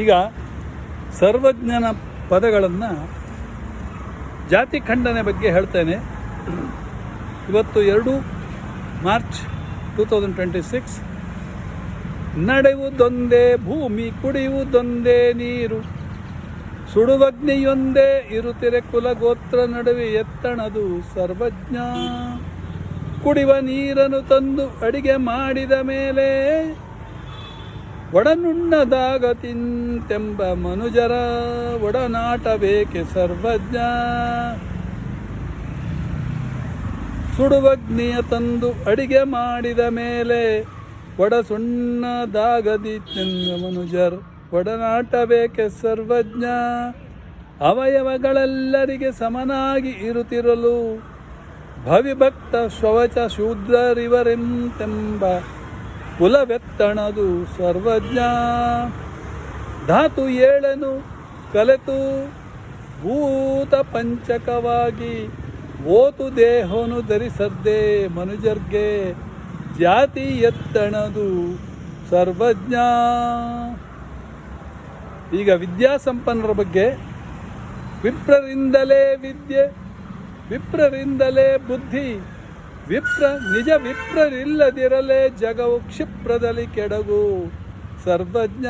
ಈಗ ಸರ್ವಜ್ಞನ ಪದಗಳನ್ನು ಜಾತಿ ಖಂಡನೆ ಬಗ್ಗೆ ಹೇಳ್ತೇನೆ. ಇವತ್ತು 2 ಮಾರ್ಚ್ 2026. ನಡೆಯುವುದೊಂದೇ ಭೂಮಿ, ಕುಡಿಯುವುದೊಂದೇ ನೀರು, ಸುಡುವಗ್ನಿಯೊಂದೇ ಇರುತ್ತಿರೆ ಕುಲಗೋತ್ರ ನಡುವೆ ಎತ್ತಣದು ಸರ್ವಜ್ಞ. ಕುಡಿಯುವ ನೀರನ್ನು ತಂದು ಅಡಿಗೆ ಮಾಡಿದ ಮೇಲೆ ಒಡನುಣ್ಣದಾಗ ತಿಂತೆಂಬ ಮನುಜರ ಒಡನಾಟ ಬೇಕೆ ಸರ್ವಜ್ಞ. ಸುಡುವಗ್ನಿಯ ತಂದು ಅಡಿಗೆ ಮಾಡಿದ ಮೇಲೆ ಒಡಸುಣ್ಣದಾಗದಿತ್ತೆಂಬ ಮನುಜರ್ ಒಡನಾಟ ಬೇಕೆ ಸರ್ವಜ್ಞ. ಅವಯವಗಳೆಲ್ಲರಿಗೆ ಸಮನಾಗಿ ಇರುತ್ತಿರಲು ಭವಿಭಕ್ತ ಶೌಚ ಶೂದ್ರರಿವರೆಂತೆಂಬ ಕುಲವೆತ್ತಣದು ಸರ್ವಜ್ಞ. ಧಾತು 7 ಕಲೆತು ಭೂತ ಪಂಚಕವಾಗಿ ಓತು ದೇಹನು ಧರಿಸದ್ದೇ ಮನುಜರ್ಗೆ ಜಾತಿ ಎತ್ತಣದು ಸರ್ವಜ್ಞ. ಈಗ ವಿದ್ಯಾಸಂಪನ್ನರ ಬಗ್ಗೆ, ವಿಪ್ರರಿಂದಲೇ ವಿದ್ಯೆ, ವಿಪ್ರರಿಂದಲೇ ಬುದ್ಧಿ, ನಿಜ ವಿಪ್ರರಿಲ್ಲದಿರಲೇ ಜಗವು ಕ್ಷಿಪ್ರದಲ್ಲಿ ಕೆಡಗು ಸರ್ವಜ್ಞ.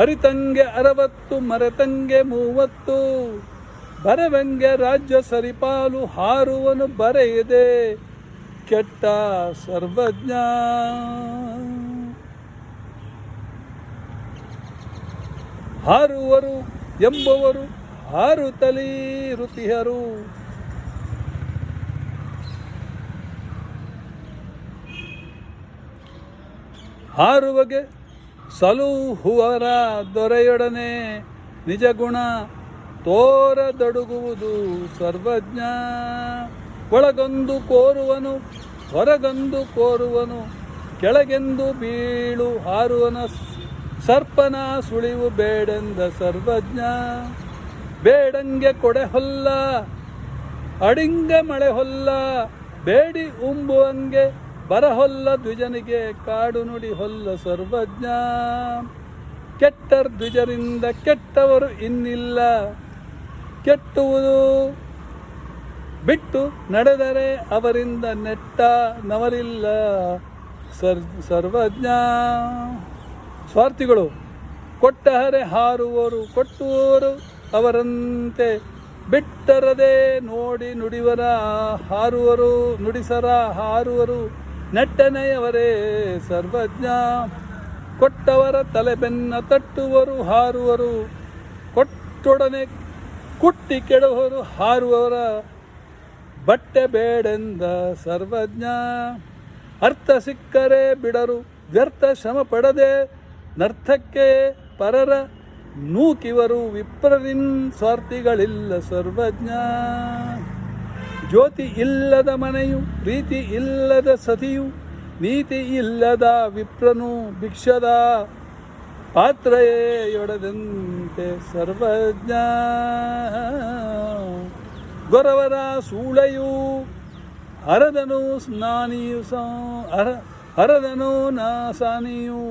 ಅರಿತಂಗೆ 60 ಮರೆತಂಗೆ 30, ಬರವಂಗೆ ರಾಜ್ಯ ಸರಿಪಾಲು ಹಾರುವನು ಬರೆಯದೆ ಕೆಟ್ಟ ಸರ್ವಜ್ಞ. ಹಾರುವರು ಎಂಬುವರು ಹಾರುತ್ತಲೀ ಋತಿಹರು. ಹಾರುವಗೆ ಸಲುಹುವರ ದೊರೆಯೊಡನೆ ನಿಜ ಗುಣ ತೋರದೊಡಗುವುದು ಸರ್ವಜ್ಞ. ಒಳಗೊಂದು ಕೋರುವನು ಹೊರಗೊಂದು ಕೋರುವನು, ಕೆಳಗೆಂದು ಬೀಳು ಹಾರುವನ ಸರ್ಪನ ಸುಳಿವು ಬೇಡೆಂದ ಸರ್ವಜ್ಞ. ಬೇಡಂಗೆ ಕೊಡೆ ಹೊಲ್ಲ, ಅಡಿಂಗ ಮಳೆ ಹೊಲ್ಲ, ಬೇಡಿ ಉಂಬುವಂಗೆ ಬರಹೊಲ್ಲ ದ್ವಿಜನಿಗೆ ಕಾಡು ನುಡಿ ಹೊಲ್ಲ ಸರ್ವಜ್ಞ. ಕೆಟ್ಟರ್ ದ್ವಿಜರಿಂದ ಕೆಟ್ಟವರು ಇನ್ನಿಲ್ಲ, ಕೆಟ್ಟುವುದು ಬಿಟ್ಟು ನಡೆದರೆ ಅವರಿಂದ ನೆಟ್ಟ ನವರಿಲ್ಲ ಸರ್ವಜ್ಞ. ಸ್ವಾರ್ಥಿಗಳು ಕೊಟ್ಟಹರೆ ಹಾರುವರು, ಕೊಟ್ಟುವರು ಅವರಂತೆ ಬಿಟ್ಟರದೆ ನೋಡಿ ನುಡಿವರ ಹಾರುವರು, ನುಡಿಸರ ಹಾರುವರು ನೆಟ್ಟನೆಯವರೇ ಸರ್ವಜ್ಞ. ಕೊಟ್ಟವರ ತಲೆ ಬೆನ್ನ ತಟ್ಟುವರು ಹಾರುವರು, ಕೊಟ್ಟೊಡನೆ ಕುಟ್ಟಿ ಕೆಡುವರು ಹಾರುವವರ ಬಟ್ಟೆ ಬೇಡೆಂದ ಸರ್ವಜ್ಞ. ಅರ್ಥ ಸಿಕ್ಕರೆ ಬಿಡರು ವ್ಯರ್ಥ ಶ್ರಮ ಪಡದೆ ನರ್ಥಕ್ಕೆ ಪರರ ನೂಕಿವರು, ವಿಪ್ರರಿನ್ ಸ್ವಾರ್ಥಿಗಳಿಲ್ಲ ಸರ್ವಜ್ಞ. ಜ್ಯೋತಿ ಇಲ್ಲದ ಮನೆಯು, ಪ್ರೀತಿ ಇಲ್ಲದ ಸತಿಯು, ನೀತಿ ಇಲ್ಲದ ವಿಪ್ರನು ಭಿಕ್ಷದ ಪಾತ್ರೆಯೊಡದಂತೆ ಸರ್ವಜ್ಞ. ಗೊರವರ ಸೂಳೆಯು ಹರದನು ಸ್ನಾನಿಯು ಹರದನು ನಾಸಾನಿಯು,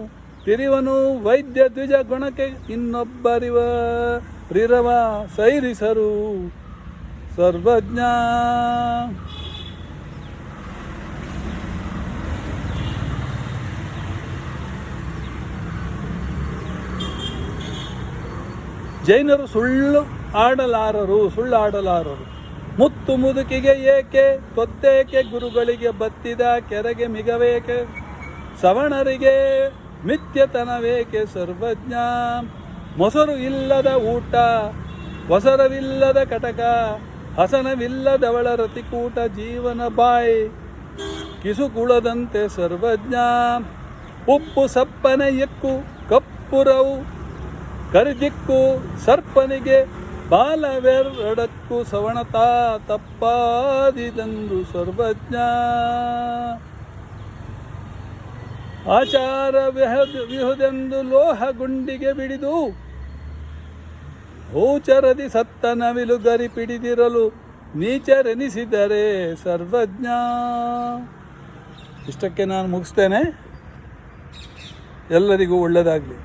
ತಿರಿವನು ವೈದ್ಯ ದ್ವಿಜ ಗುಣಕ್ಕೆ ಇನ್ನೊಬ್ಬರಿವ ಸೈರಿಸರು ಸರ್ವಜ್ಞ. ಜೈನರು ಸುಳ್ಳಾಡಲಾರರು. ಮುತ್ತು ಮುದುಕಿಗೆ ಏಕೆ ತೊತ್ತೇಕೆ, ಗುರುಗಳಿಗೆ ಬತ್ತಿದ ಕೆರೆಗೆ ಮಿಗವೇಕೆ, ಸವಣರಿಗೆ ಮಿಥ್ಯತನವೇಕೆ ಸರ್ವಜ್ಞ. ಮೊಸರು ಇಲ್ಲದ ಊಟ, ವಸರವಿಲ್ಲದ ಕಟಕ, ಹಸನವಿಲ್ಲದವಳ ರತಿಕೂಟ, ಜೀವನ ಬಾಯಿ ಕಿಸುಕುಳದಂತೆ ಸರ್ವಜ್ಞ. ಉಪ್ಪು ಸಪ್ಪನ ಎಕ್ಕು, ಕಪ್ಪುರವು ಕರಿದಿಕ್ಕು, ಸರ್ಪನಿಗೆ ಬಾಲವೆರಡಕ್ಕೂ ಸವಣತಾ ತಪ್ಪಾದಿದಂದು ಸರ್ವಜ್ಞ. ಆಚಾರ ವಿಹುದೆಂದು ಲೋಹ ಗುಂಡಿಗೆ ಬಿಡಿದು, ಗೋಚರದಿ ಸತ್ತ ನವಿಲು ಗರಿ ಪಿಡಿದಿರಲು ನೀಚರೆನಿಸಿದರೆ ಸರ್ವಜ್ಞ. ಇಷ್ಟಕ್ಕೆ ನಾನು ಮುಗಿಸ್ತೇನೆ. ಎಲ್ಲರಿಗೂ ಒಳ್ಳೆಯದಾಗಲಿ.